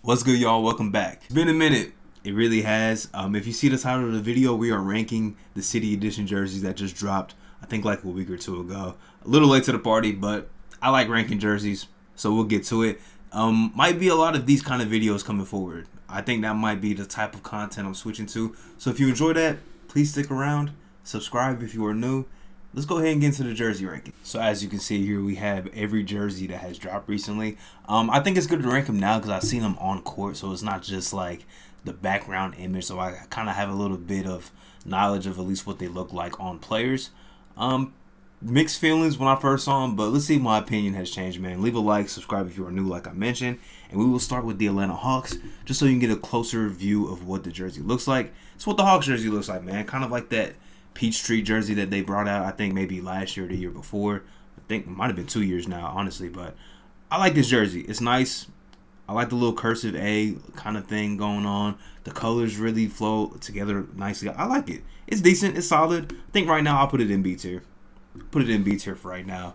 What's good, y'all? Welcome back. It's been a minute. It really has. If you see the title of the video, we are ranking the City Edition jerseys that just dropped, I think like a week or two ago. A little late to the party, but I like ranking jerseys, so we'll get to it. Might be a lot of these kind of videos coming forward. I think that might be the type of content I'm switching to. So if you enjoy that, please stick around. Subscribe if you are new. Let's go ahead and get into the jersey ranking. So as you can see here, we have every jersey that has dropped recently. I think it's good to rank them now because I've seen them on court, so it's not just like the background image. So I kind of have a little bit of knowledge of at least what they look like on players. Mixed feelings when I first saw them, but let's see if my opinion has changed, man. Leave a like, subscribe if you are new, like I mentioned, and we will start with the Atlanta Hawks, just so you can get a closer view of what the jersey looks like. It's what the Hawks jersey looks like, man. Kind of like that Peachtree jersey that they brought out, I think maybe last year or the year before. I think it might have been 2 years now, honestly, but I like this jersey. It's nice. I like the little cursive A kind of thing going on. The colors really flow together nicely. I like it. It's decent. It's solid. I think right now I'll put it in B tier. Put it in B tier for right now.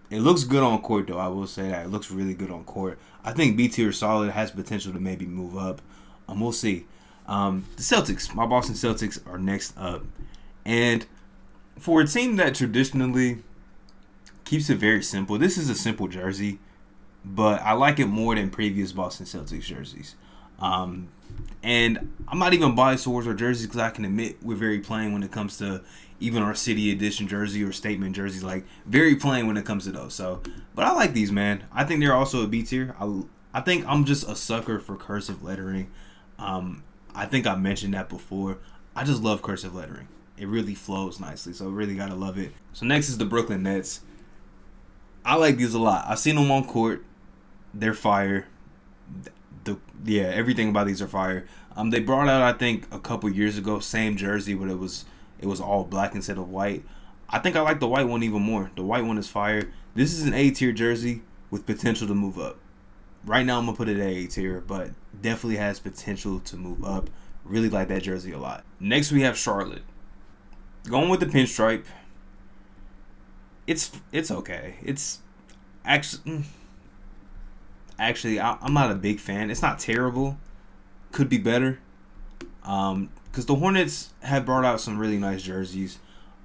It looks good on court, though. I will say that. It looks really good on court. I think B tier is solid. It has potential to maybe move up. We'll see. The Celtics, my Boston Celtics, are next up. And for a team that traditionally keeps it very simple, this is a simple jersey, but I like it more than previous Boston Celtics jerseys. And I'm not even biased towards our jerseys because I can admit we're very plain when it comes to even our City Edition jersey or statement jerseys. Like, very plain when it comes to those. So, but I like these, man. I think they're also a B tier. I think I'm just a sucker for cursive lettering. I think I mentioned that before. I just love cursive lettering. It really flows nicely, so really gotta love it. So next is the Brooklyn Nets. I like these a lot. I've seen them on court. They're fire. Everything about these are fire. They brought out, I think, a couple years ago, same jersey, but it was all black instead of white. I think I like the white one even more. The white one is fire. This is an A tier jersey with potential to move up. Right now, I'm going to put it at A tier, but definitely has potential to move up. Really like that jersey a lot. Next, we have Charlotte. Going with the pinstripe. It's okay. It's actually, I'm not a big fan. It's not terrible. Could be better. Because the Hornets have brought out some really nice jerseys.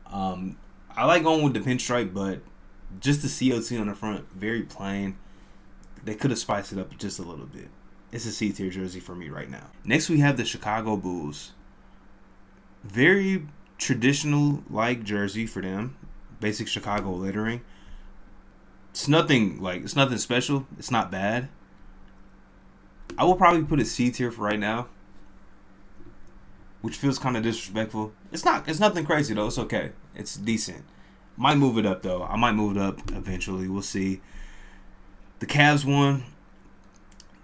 I like going with the pinstripe, but just the COT on the front, very plain. They could have spiced it up just a little bit. It's a C tier jersey for me right now. Next, we have the Chicago Bulls. Very traditional like jersey for them. Basic Chicago lettering. It's nothing special. It's not bad. I will probably put it C tier for right now, which feels kind of disrespectful. It's nothing crazy though. It's okay. It's decent. Might move it up though. I might move it up eventually. We'll see. The Cavs one.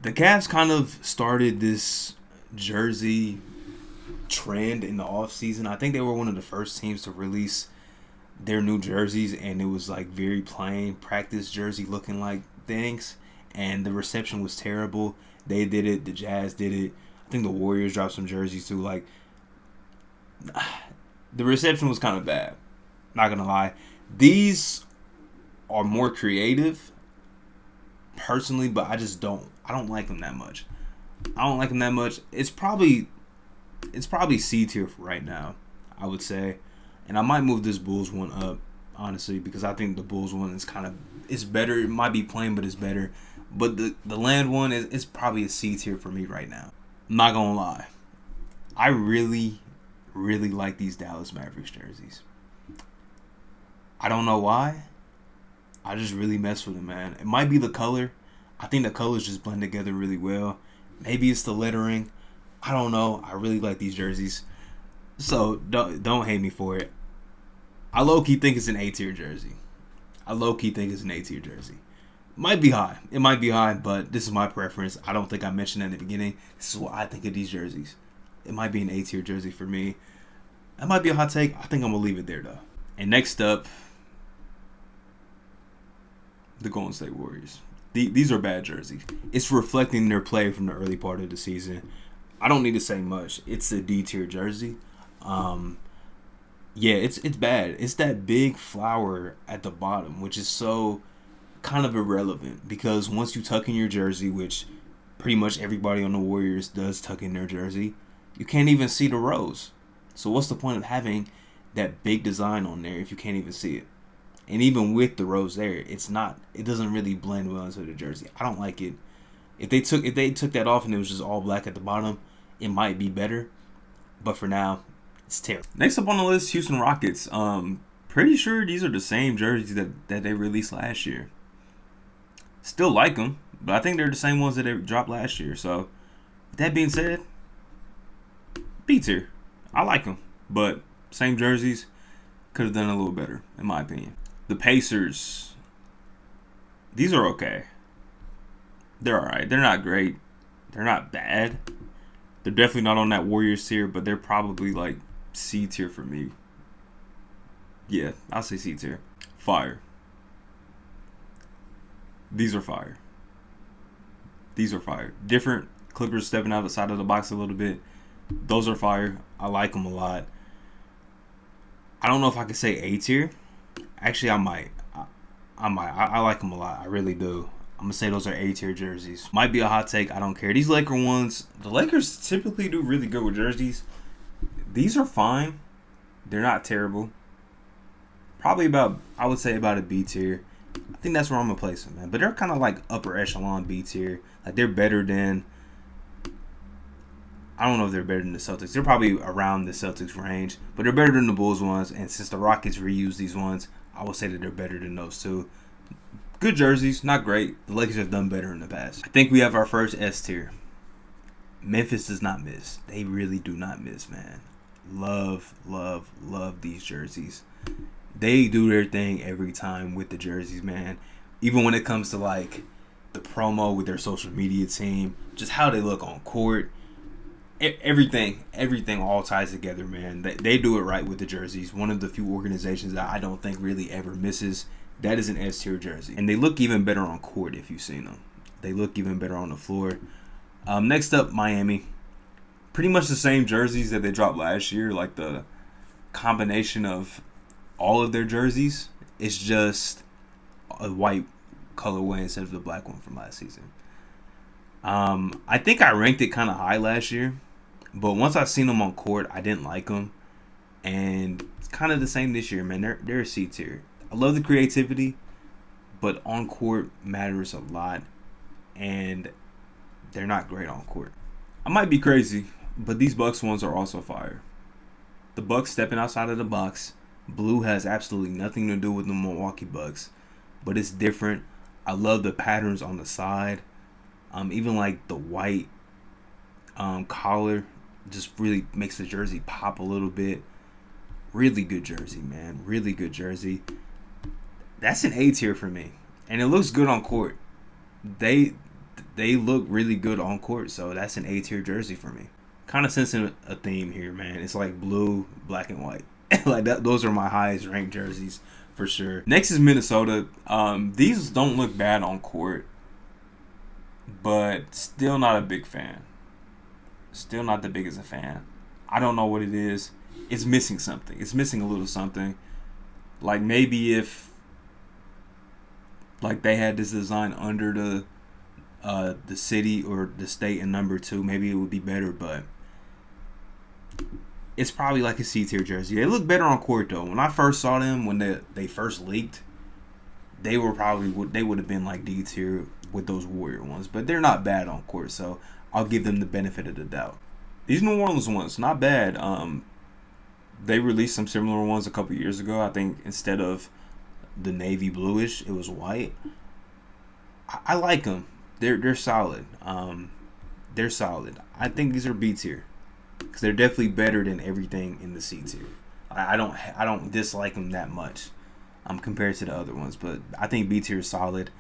The Cavs kind of started this jersey trend in the offseason. I think they were one of the first teams to release their new jerseys, and it was like very plain practice jersey looking like things, and the reception was terrible. They did it. The Jazz did it. I think the Warriors dropped some jerseys too. Like, the reception was kind of bad. Not gonna lie. These are more creative, personally, but I don't like them that much. It's probably C tier for right now, I would say. And I might move this Bulls one up, honestly, because I think the Bulls one is better. It might be plain, but it's better. But the Land one is probably a C tier for me right now. I'm not gonna lie. I really, really like these Dallas Mavericks jerseys. I don't know why. I just really mess with them, man. It might be the color. I think the colors just blend together really well. Maybe it's the lettering. I don't know. I really like these jerseys. So don't hate me for it. I low-key think it's an A-tier jersey. Might be high. It might be high, but this is my preference. I don't think I mentioned that in the beginning. This is what I think of these jerseys. It might be an A-tier jersey for me. That might be a hot take. I think I'm going to leave it there, though. And next up, the Golden State Warriors. These are bad jerseys. It's reflecting their play from the early part of the season. I don't need to say much. It's a D-tier jersey. It's bad. It's that big flower at the bottom, which is so kind of irrelevant because once you tuck in your jersey, which Pretty much everybody on the Warriors does tuck in their jersey. You can't even see the rose. So what's the point of having that big design on there if you can't even see it? And even with the rose there, it doesn't really blend well into the jersey. I don't like it. If they took that off and it was just all black at the bottom, it might be better. But for now, it's terrible. Next up on the list, Houston Rockets. Pretty sure these are the same jerseys that they released last year. Still like them, but I think they're the same ones that they dropped last year. So, with that being said, B tier. I like them, but same jerseys. Could have done a little better, in my opinion. The Pacers. These are okay. They're alright. They're not great. They're not bad. They're definitely not on that Warriors tier, but they're probably like C tier for me. Yeah, I'll say C tier. Fire. These are fire. These are fire. Different. Clippers stepping outside of the box a little bit. Those are fire. I like them a lot. I don't know if I could say A tier. Actually, I might. I like them a lot. I really do. I'm going to say those are A tier jerseys. Might be a hot take. I don't care. These Laker ones, the Lakers typically do really good with jerseys. These are fine. They're not terrible. Probably I would say about a B tier. I think that's where I'm going to place them, man. But they're kind of like upper echelon B tier. Like they're better than, I don't know if they're better than the Celtics. They're probably around the Celtics range. But they're better than the Bulls ones. And since the Rockets reuse these ones, I would say that they're better than those two. Good jerseys, not great. The Lakers have done better in the past. I think we have our first S tier. Memphis does not miss. They really do not miss, man. Love, love, love these jerseys. They do their thing every time with the jerseys, man. Even when it comes to like the promo with their social media team, just how they look on court. Everything all ties together, man. They do it right with the jerseys. One of the few organizations that I don't think really ever misses. That is an S tier jersey. And they look even better on court if you've seen them. They look even better on the floor. Next up, Miami. Pretty much the same jerseys that they dropped last year. Like the combination of all of their jerseys. It's just a white colorway instead of the black one from last season. I think I ranked it kind of high last year. But once I seen them on court, I didn't like them. And it's kind of the same this year, man. They're a C tier. I love the creativity, but on court matters a lot, and they're not great on court. I might be crazy, but these Bucks ones are also fire. The Bucks stepping outside of the box. Blue has absolutely nothing to do with the Milwaukee Bucks, but it's different. I love the patterns on the side. Even like the white collar just really makes the jersey pop a little bit. Really good jersey, man. Really good jersey. That's an A tier for me, and it looks good on court. They look really good on court, so that's an A tier jersey for me. Kind of sensing a theme here, man. It's like blue, black, and white. Like that. Those are my highest ranked jerseys for sure. Next is Minnesota. These don't look bad on court, but still not a big fan. Still not the biggest a fan. I don't know what it is. It's missing something. It's missing a little something. Like maybe if like they had this design under the city or the state in number 2, maybe it would be better, but it's probably like a C tier jersey. They look better on court though. When I first saw them, when they first leaked, they would have been like D tier with those Warrior ones, but they're not bad on court, so I'll give them the benefit of the doubt. These New Orleans ones, not bad. They released some similar ones a couple years ago. I think instead of the navy bluish, it was white. I like them. They're solid. They're solid. I think these are B tier because they're definitely better than everything in the C tier. I don't dislike them that much compared to the other ones, but I think B tier is solid.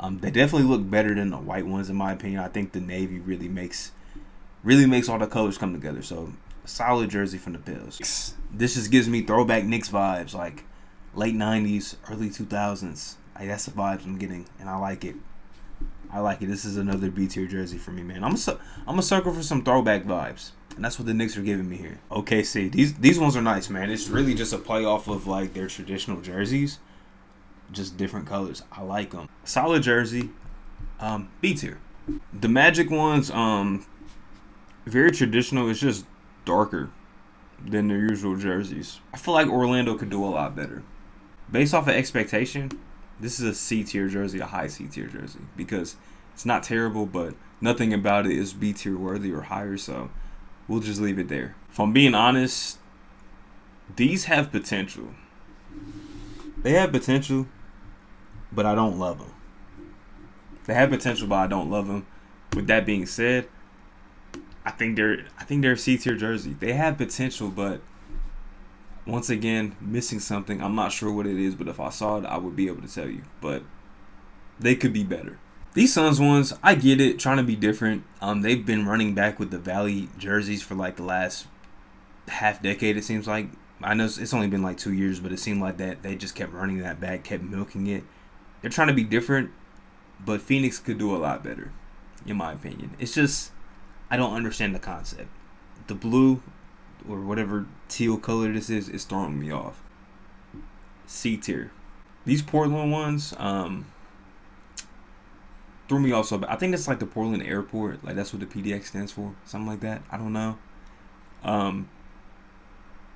They definitely look better than the white ones in my opinion. I think the navy really makes all the colors come together. So solid jersey from the Bills. This just gives me throwback Knicks vibes, like late 90s, early 2000s. Like, that's the vibes I'm getting, and I like it. This is another B tier jersey for me, man. I'm a sucker for some throwback vibes, and that's what the Knicks are giving me here. OKC, these ones are nice, man. It's really just a play off of like their traditional jerseys, just different colors. I like them. Solid jersey, B tier. The Magic ones, very traditional. It's just darker than their usual jerseys. I feel like Orlando could do a lot better. Based off of expectation, this is a C tier jersey, a high C tier jersey, because it's not terrible, but nothing about it is B tier worthy or higher. So we'll just leave it there. If I'm being honest, these have potential. They have potential, but I don't love them. They have potential, but I don't love them. With that being said, I think they're a C tier jersey. They have potential, but once again, missing something. I'm not sure what it is, but if I saw it, I would be able to tell you. But they could be better. These Suns ones, I get it, trying to be different. They've been running back with the Valley jerseys for like the last half decade. It seems like. I know it's only been like 2 years, but it seemed like that they just kept running that back, kept milking it. They're trying to be different, but Phoenix could do a lot better, in my opinion. It's just I don't understand the concept. The blue or whatever teal color this is throwing me off. C tier. These Portland ones threw me off so bad. I think that's like the Portland Airport. Like that's what the PDX stands for. Something like that. I don't know.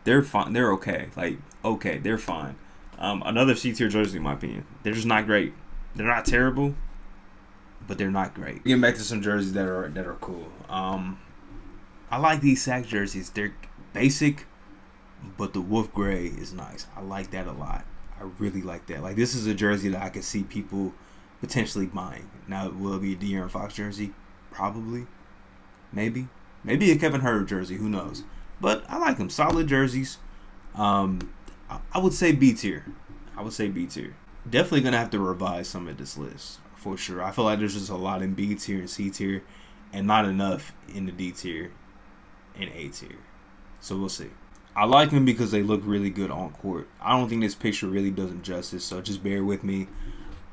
They're fine. They're okay. Like, okay, they're fine. Another C tier jersey, in my opinion. They're just not great. They're not terrible, but they're not great. Getting back to some jerseys that are cool. I like these Sack jerseys. They're basic, but the wolf gray is nice. I like that a lot. I really like that. Like, this is a jersey that I could see people potentially buying. Now, will it be a De'Aaron Fox jersey? Probably. Maybe. Maybe a Kevin Huerter jersey. Who knows? But I like them. Solid jerseys. I would say B tier. Definitely going to have to revise some of this list. For sure. I feel like there's just a lot in B tier and C tier. And not enough in the D tier and A tier. So we'll see. I like them because they look really good on court. I don't think this picture really does them justice. So just bear with me.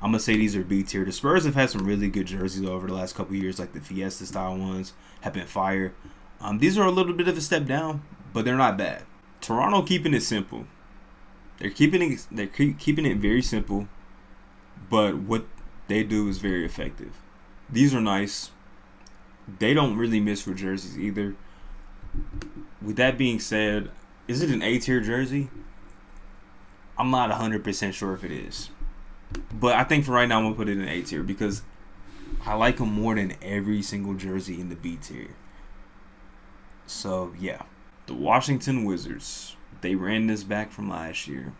I'm going to say these are B tier. The Spurs have had some really good jerseys over the last couple years. Like the Fiesta style ones have been fire. These are a little bit of a step down, but they're not bad. Toronto keeping it simple. They're keeping it very simple, but what they do is very effective. These are nice. They don't really miss for jerseys either. With that being said, is it an A tier jersey? I'm not 100% sure if it is. But I think for right now I'm going to put it in A tier because I like them more than every single jersey in the B tier. So, yeah. The Washington Wizards. They ran this back from last year.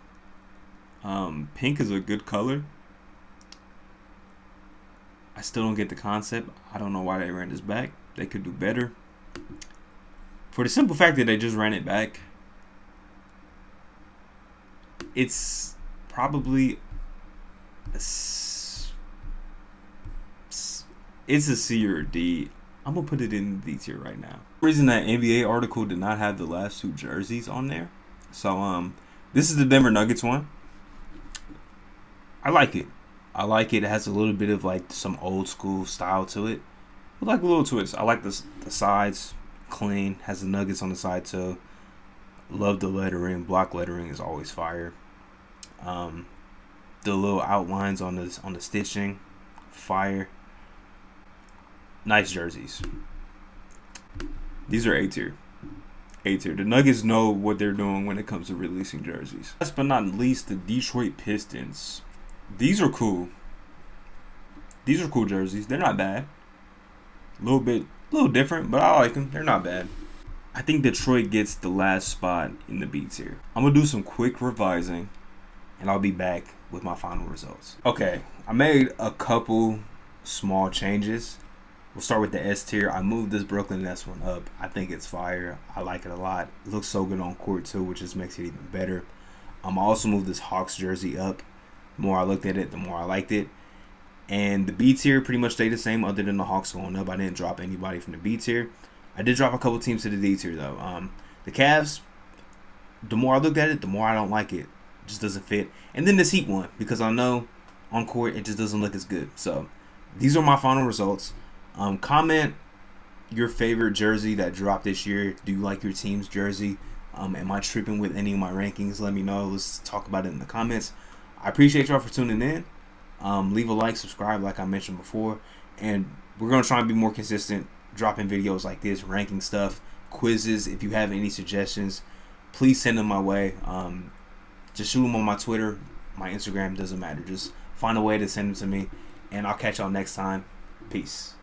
Pink is a good color. I still don't get the concept. I don't know why they ran this back. They could do better. For the simple fact that they just ran it back, it's probably it's a C or a D. I'm going to put it in the D tier right now. The reason that NBA article did not have the last two jerseys on there. So, this is the Denver Nuggets one. I like it. It has a little bit of like some old school style to it. I like a little twist. I like the sides. Clean. Has the Nuggets on the side too. Love the lettering. Block lettering is always fire. The little outlines on the stitching, fire. Nice jerseys. These are A tier. The Nuggets know what they're doing when it comes to releasing jerseys. Last but not least, the Detroit Pistons. These are cool. These are cool jerseys. They're not bad. A little different, but I like them. They're not bad. I think Detroit gets the last spot in the B tier. I'm going to do some quick revising, and I'll be back with my final results. Okay, I made a couple small changes. We'll start with the S tier. I moved this Brooklyn Nets one up. I think it's fire. I like it a lot. It looks so good on court too, which just makes it even better. I also moved this Hawks jersey up. The more I looked at it, the more I liked it. And the B tier pretty much stayed the same other than the Hawks going up. I didn't drop anybody from the B tier. I did drop a couple teams to the D tier though. The Cavs, the more I looked at it, the more I don't like it. It just doesn't fit. And then this Heat one, because I know on court it just doesn't look as good. So these are my final results. Comment your favorite jersey that dropped this year. Do you like your team's jersey? Am I tripping with any of my rankings? Let me know. Let's talk about it in the comments. I appreciate y'all for tuning in. Leave a like, subscribe like I mentioned before, And we're going to try and be more consistent, dropping videos like this, ranking stuff, quizzes. If you have any suggestions, please send them my way. Just shoot them on my Twitter, my Instagram, doesn't matter. Just find a way to send them to me, and I'll catch y'all next time. Peace.